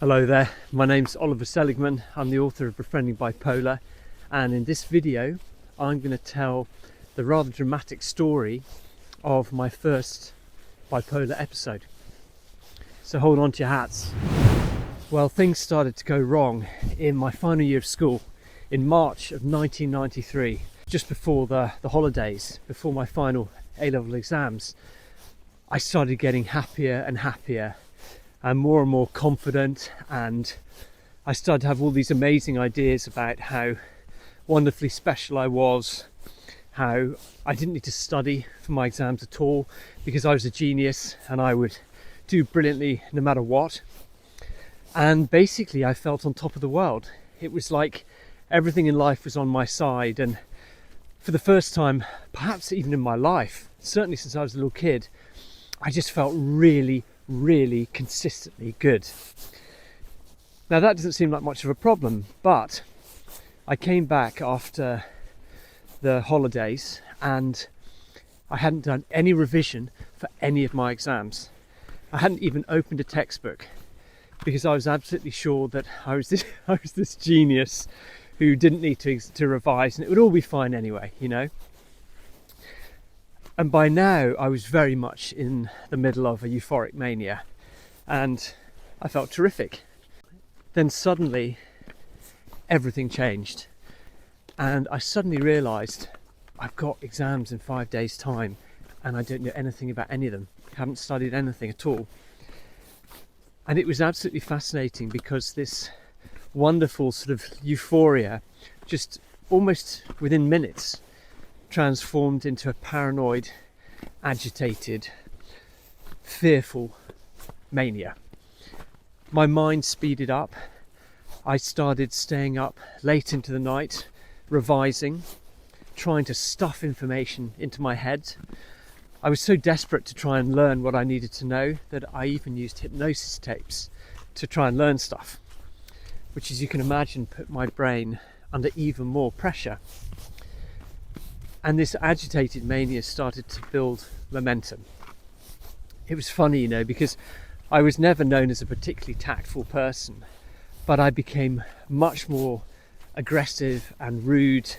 Hello there, my name's Oliver Seligman. I'm the author of Befriending Bipolar, and in this video I'm going to tell the rather dramatic story of my first bipolar episode. So hold on to your hats. Well, things started to go wrong in my final year of school in March of 1993, just before the holidays, before my final A-level exams. I started getting happier and happier and more confident, and I started to have all these amazing ideas about how wonderfully special I was, how I didn't need to study for my exams at all because I was a genius and I would do brilliantly no matter what. And basically I felt on top of the world. It was like everything in life was on my side, and for the first time, perhaps even in my life, certainly since I was a little kid, I just felt really consistently good. Now that doesn't seem like much of a problem, but I came back after the holidays and I hadn't done any revision for any of my exams. I hadn't even opened a textbook because I was absolutely sure that I was this genius who didn't need to revise, and it would all be fine anyway, you know. And by now I was very much in the middle of a euphoric mania and I felt terrific. Then suddenly everything changed and I suddenly realised I've got exams in 5 days' time and I don't know anything about any of them. I haven't studied anything at all. And it was absolutely fascinating because this wonderful sort of euphoria just almost within minutes transformed into a paranoid, agitated, fearful mania. My mind speeded up. I started staying up late into the night, revising, trying to stuff information into my head. I was so desperate to try and learn what I needed to know that I even used hypnosis tapes to try and learn stuff, which, as you can imagine, put my brain under even more pressure. And this agitated mania started to build momentum. It was funny, you know, because I was never known as a particularly tactful person, but I became much more aggressive and rude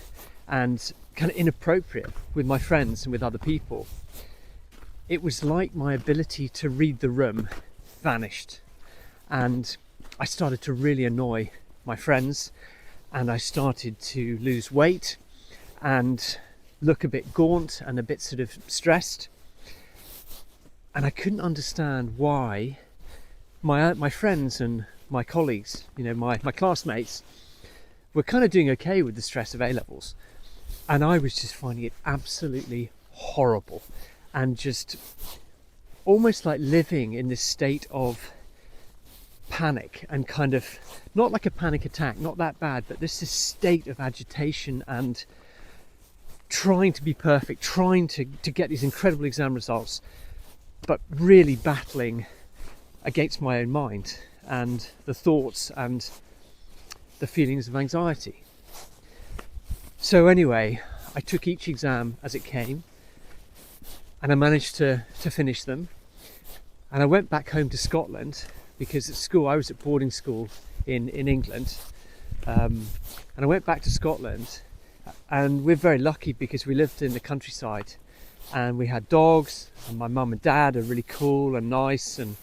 and kind of inappropriate with my friends and with other people. It was like my ability to read the room vanished, and I started to really annoy my friends, and I started to lose weight and look a bit gaunt and a bit sort of stressed. And I couldn't understand why my friends and my colleagues, you know, my classmates, were kind of doing okay with the stress of A-levels. And I was just finding it absolutely horrible and just almost like living in this state of panic and kind of, not like a panic attack, not that bad, but this state of agitation and trying to be perfect, trying to get these incredible exam results, but really battling against my own mind and the thoughts and the feelings of anxiety. So anyway, I took each exam as it came and I managed to finish them, and I went back home to Scotland because at school, I was at boarding school in England, and I went back to Scotland. And we're very lucky because we lived in the countryside and we had dogs, and my mum and dad are really cool and nice, and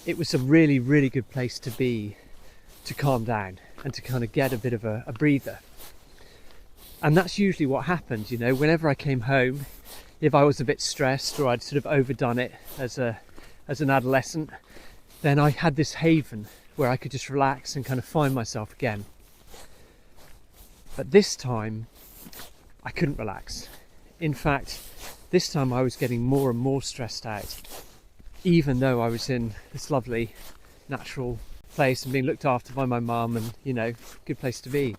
it was a really good place to be, to calm down and to kind of get a bit of a breather. And that's usually what happened, you know, whenever I came home, if I was a bit stressed or I'd sort of overdone it as an adolescent, then I had this haven where I could just relax and kind of find myself again. But this time, I couldn't relax. In fact, this time I was getting more and more stressed out, even though I was in this lovely natural place and being looked after by my mum and, you know, good place to be.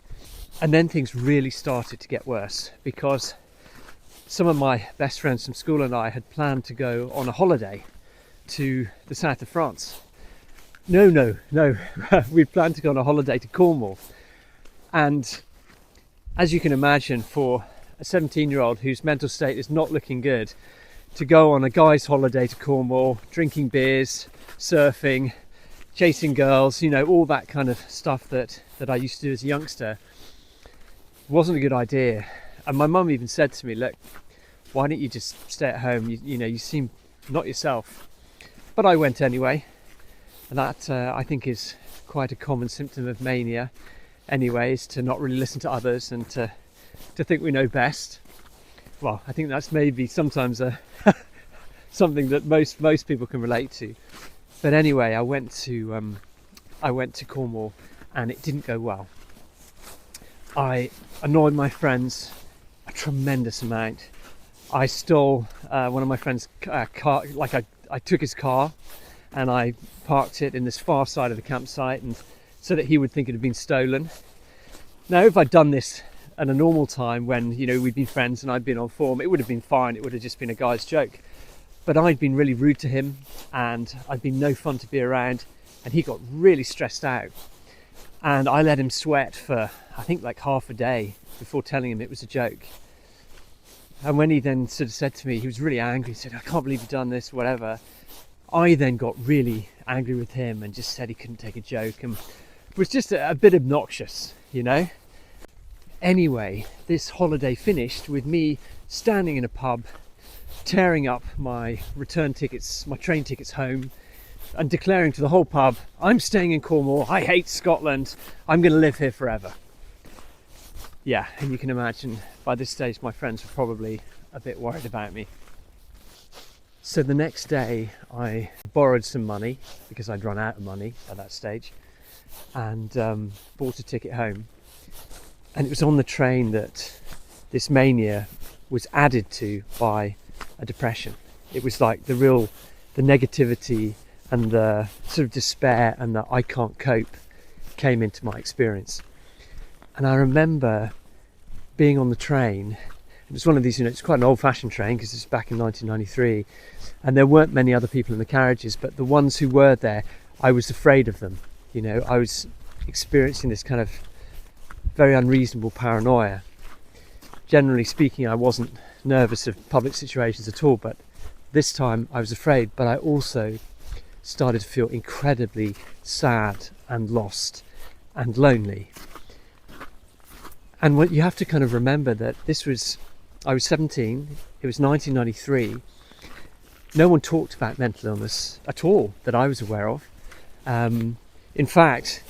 And then things really started to get worse because some of my best friends from school and I had planned to go on a holiday to the south of France. No, we planned to go on a holiday to Cornwall. And as you can imagine, for a 17-year-old whose mental state is not looking good, to go on a guy's holiday to Cornwall, drinking beers, surfing, chasing girls, you know, all that kind of stuff that I used to do as a youngster. Wasn't a good idea. And my mum even said to me, look, why don't you just stay at home? You know, you seem not yourself. But I went anyway. And that I think is quite a common symptom of mania anyway, is to not really listen to others and to think we know best. Well, I think that's maybe sometimes something that most people can relate to. But anyway, I went to Cornwall, and it didn't go well. I annoyed my friends a tremendous amount. I stole one of my friend's car. Like I took his car and I parked it in this far side of the campsite, and so that he would think it had been stolen. Now, if I'd done this at a normal time when, you know, we'd been friends and I'd been on form, it would have been fine. It would have just been a guy's joke. But I'd been really rude to him, and I'd been no fun to be around, and he got really stressed out. And I let him sweat for, I think, like half a day before telling him it was a joke. And when he then sort of said to me, he was really angry, he said, I can't believe you've done this, whatever. I then got really angry with him and just said he couldn't take a joke, and was just a bit obnoxious, you know. Anyway, this holiday finished with me standing in a pub, tearing up my return tickets, my train tickets home, and declaring to the whole pub, I'm staying in Cornwall, I hate Scotland, I'm going to live here forever. Yeah, and you can imagine by this stage my friends were probably a bit worried about me. So the next day I borrowed some money, because I'd run out of money by that stage, and bought a ticket home. And it was on the train that this mania was added to by a depression. It was like the negativity and the sort of despair and the I can't cope came into my experience. And I remember being on the train. It was one of these, you know, it's quite an old-fashioned train because it's back in 1993, and there weren't many other people in the carriages, but the ones who were there, I was afraid of them. You know, I was experiencing this kind of very unreasonable paranoia. Generally speaking, I wasn't nervous of public situations at all, but this time I was afraid. But I also started to feel incredibly sad and lost and lonely. And what you have to kind of remember that I was 17, it was 1993. No one talked about mental illness at all that I was aware of. In fact,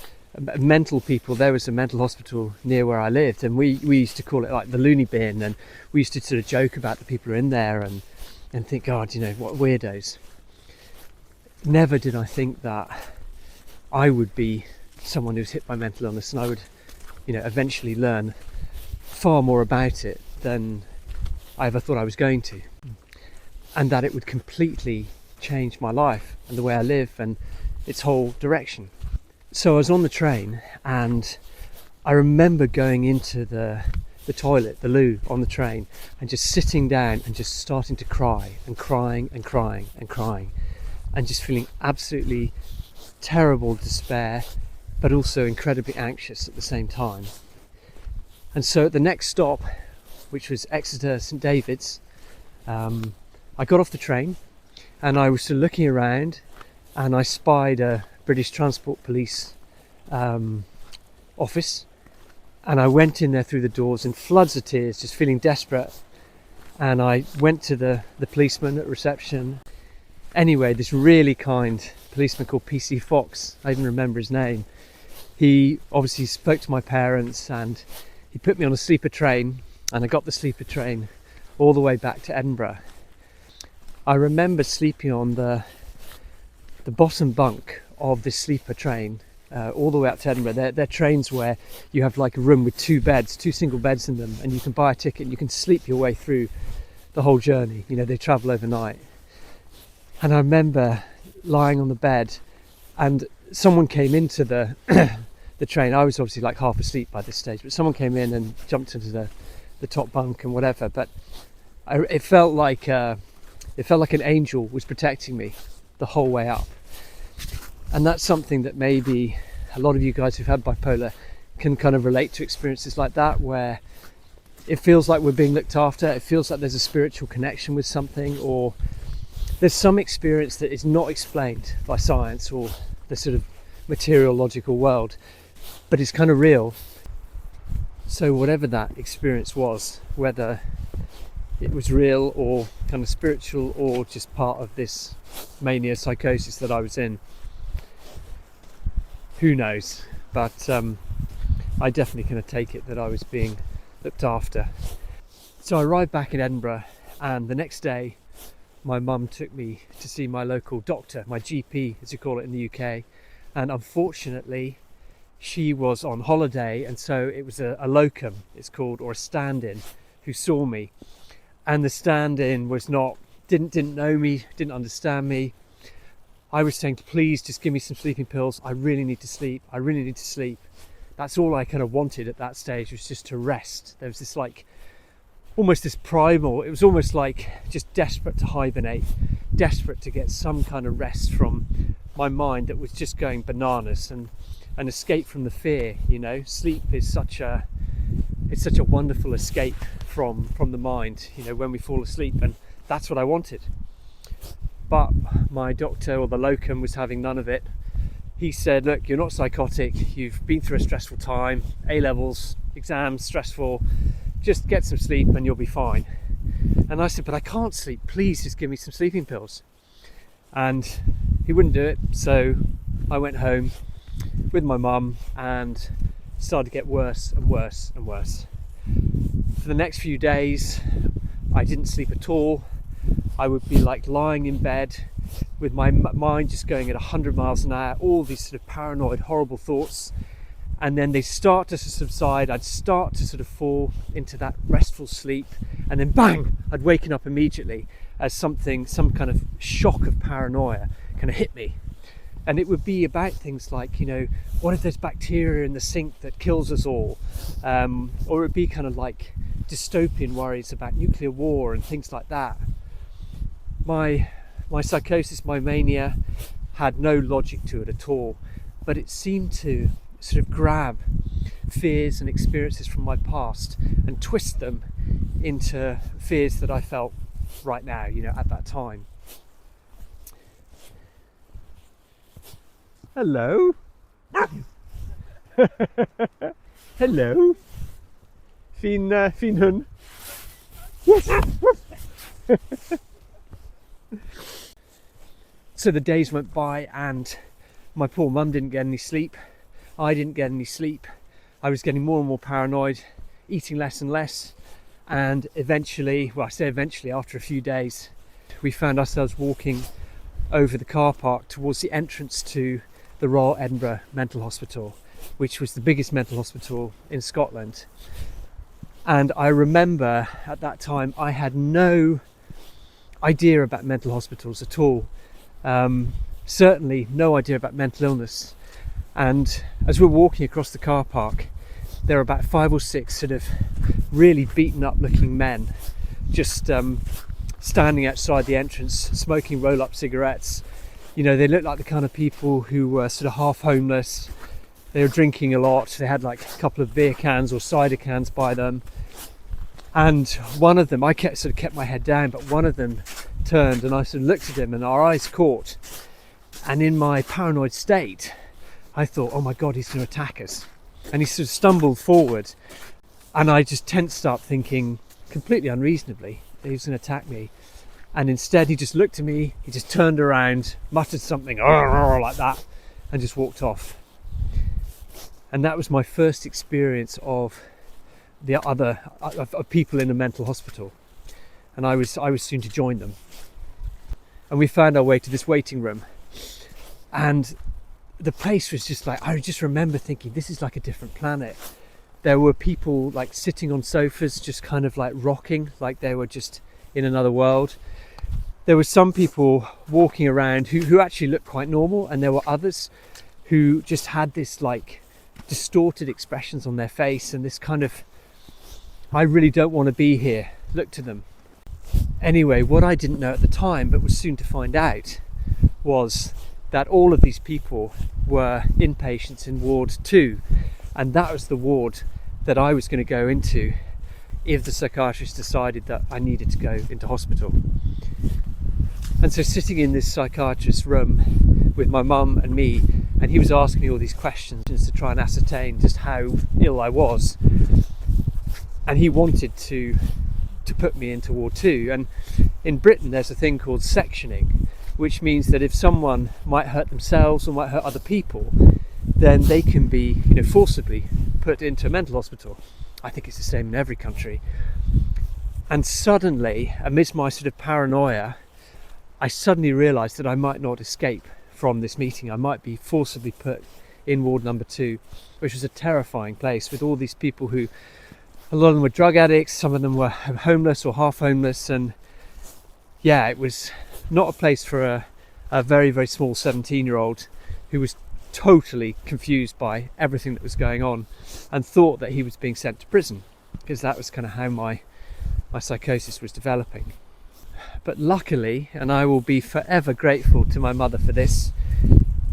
mental people, there was a mental hospital near where I lived, and we used to call it like the loony bin, and we used to sort of joke about the people who are in there and think, God, you know, what weirdos. Never did I think that I would be someone who's hit by mental illness, and I would, you know, eventually learn far more about it than I ever thought I was going to, and that it would completely change my life and the way I live and its whole direction. So I was on the train, and I remember going into the toilet, the loo on the train, and just sitting down and just starting to cry and crying and crying and crying, and just feeling absolutely terrible despair, but also incredibly anxious at the same time. And so at the next stop, which was Exeter St David's, I got off the train, and I was still looking around, and I spied a British Transport Police office, and I went in there through the doors in floods of tears, just feeling desperate. And I went to the policeman at reception. Anyway, this really kind policeman called PC Fox, I even remember his name, he obviously spoke to my parents, and he put me on a sleeper train, and I got the sleeper train all the way back to Edinburgh. I remember sleeping on the bottom bunk of this sleeper train all the way up to Edinburgh. They're trains where you have like a room with two single beds in them, and you can buy a ticket and you can sleep your way through the whole journey. You know, they travel overnight. And I remember lying on the bed, and someone came into the train. I was obviously like half asleep by this stage, but someone came in and jumped into the top bunk and whatever. But it felt like an angel was protecting me the whole way up. And that's something that maybe a lot of you guys who've had bipolar can kind of relate to, experiences like that, where it feels like we're being looked after, it feels like there's a spiritual connection with something, or there's some experience that is not explained by science or the sort of material, logical world, but it's kind of real. So whatever that experience was, whether it was real or kind of spiritual or just part of this mania psychosis that I was in, who knows, but I definitely kind of take it that I was being looked after. So I arrived back in Edinburgh, and the next day my mum took me to see my local doctor, my GP as you call it in the UK, and unfortunately she was on holiday, and so it was a locum, it's called, or a stand-in, who saw me. And the stand-in was didn't know me, didn't understand me. I was saying, please just give me some sleeping pills, I really need to sleep, I really need to sleep. That's all I kind of wanted at that stage, was just to rest. There was this like, almost this primal, it was almost like just desperate to hibernate, desperate to get some kind of rest from my mind that was just going bananas, and an escape from the fear, you know. Sleep is such a wonderful escape from the mind, you know, when we fall asleep, and that's what I wanted. But my doctor, or the locum, was having none of it. He said, look, you're not psychotic, you've been through a stressful time, A-levels, exams, stressful, just get some sleep and you'll be fine. And I said, but I can't sleep, please just give me some sleeping pills. And he wouldn't do it, so I went home with my mum and started to get worse and worse and worse. For the next few days I didn't sleep at all. I would be like lying in bed with my mind just going at 100 miles an hour, all these sort of paranoid, horrible thoughts, and then they start to subside. I'd start to sort of fall into that restful sleep, and then bang, I'd waken up immediately as some kind of shock of paranoia kind of hit me. And it would be about things like, you know, what if there's bacteria in the sink that kills us all? Or it would be kind of like dystopian worries about nuclear war and things like that. My psychosis, my mania, had no logic to it at all, but it seemed to sort of grab fears and experiences from my past and twist them into fears that I felt right now, you know, at that time. Hello. Hello. Fin hun. Yes. So the days went by and my poor mum didn't get any sleep. I didn't get any sleep. I was getting more and more paranoid, eating less and less. And eventually, well, I say eventually, after a few days, we found ourselves walking over the car park towards the entrance to the Royal Edinburgh Mental Hospital, which was the biggest mental hospital in Scotland. And I remember at that time I had no idea about mental hospitals at all. Certainly no idea about mental illness. And as we're walking across the car park, there are about 5 or 6 sort of really beaten up looking men just standing outside the entrance, smoking roll-up cigarettes. You know, they looked like the kind of people who were sort of half homeless. They were drinking a lot. They had like a couple of beer cans or cider cans by them. And one of them, I kept my head down, but one of them turned and I sort of looked at him and our eyes caught. And in my paranoid state, I thought, oh my God, he's going to attack us. And he sort of stumbled forward and I just tensed up, thinking completely unreasonably that he was going to attack me. And instead he just looked at me, he just turned around, muttered something like that and just walked off. And that was my first experience of of people in a mental hospital. And I was soon to join them. And we found our way to this waiting room. And the place was just like, I just remember thinking, this is like a different planet. There were people like sitting on sofas, just kind of like rocking, like they were just in another world. There were some people walking around who actually looked quite normal, and there were others who just had this like distorted expressions on their face and this kind of, I really don't want to be here, look to them. Anyway, what I didn't know at the time, but was soon to find out, was that all of these people were inpatients in Ward 2, and that was the ward that I was going to go into if the psychiatrist decided that I needed to go into hospital. And so sitting in this psychiatrist's room with my mum and me, and he was asking me all these questions to try and ascertain just how ill I was, and he wanted to put me into Ward 2. And in Britain there's a thing called sectioning, which means that if someone might hurt themselves or might hurt other people, then they can be, forcibly put into a mental hospital. I think it's the same in every country. And suddenly, amidst my sort of paranoia, I suddenly realised that I might not escape from this meeting. I might be forcibly put in Ward number 2, which was a terrifying place with all these people who, a lot of them were drug addicts, some of them were homeless or half homeless, and yeah, it was not a place for a very, very small 17-year-old who was totally confused by everything that was going on and thought that he was being sent to prison, because that was kind of how my psychosis was developing. But luckily, and I will be forever grateful to my mother for this,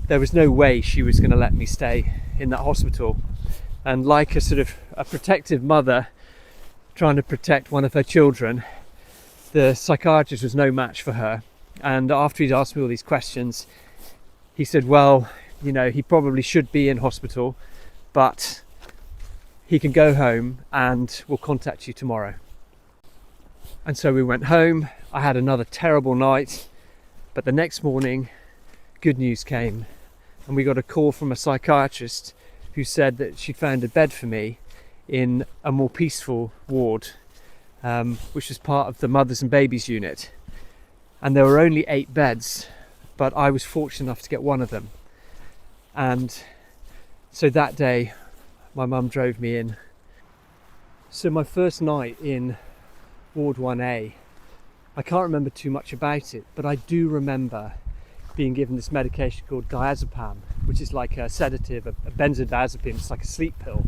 there was no way she was going to let me stay in that hospital. And like a sort of a protective mother trying to protect one of her children, the psychiatrist was no match for her. And after he'd asked me all these questions, he said, well, he probably should be in hospital, but he can go home and we'll contact you tomorrow. And so we went home. I had another terrible night, but the next morning, good news came, and we got a call from a psychiatrist who said that she'd found a bed for me in a more peaceful ward, which was part of the mothers and babies unit. And there were only 8 beds, but I was fortunate enough to get one of them. And so that day, my mum drove me in. So my first night in Ward 1A, I can't remember too much about it, but I do remember being given this medication called diazepam, which is like a sedative, a benzodiazepine. It's like a sleep pill.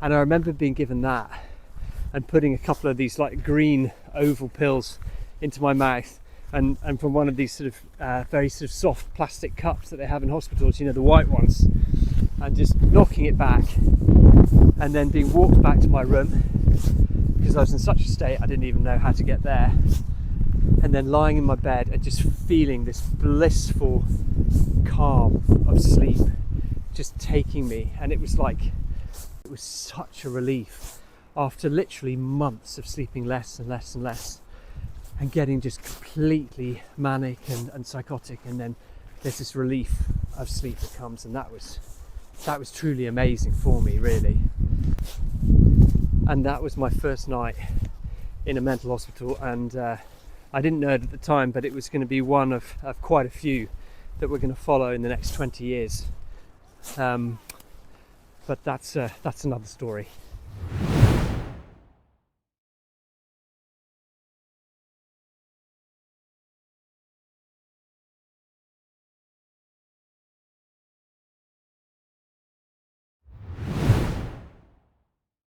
And I remember being given that and putting a couple of these like green oval pills into my mouth, and from one of these sort of very sort of soft plastic cups that they have in hospitals, the white ones, and just knocking it back, and then being walked back to my room because I was in such a state I didn't even know how to get there, and then lying in my bed and just feeling this blissful calm of sleep just taking me. And it was such a relief after literally months of sleeping less and less and less and getting just completely manic and psychotic, and then there's this relief of sleep that comes, and that was truly amazing for me, really. And that was my first night in a mental hospital, and I didn't know it at the time, but it was going to be one of quite a few that we're going to follow in the next 20 years. But that's another story.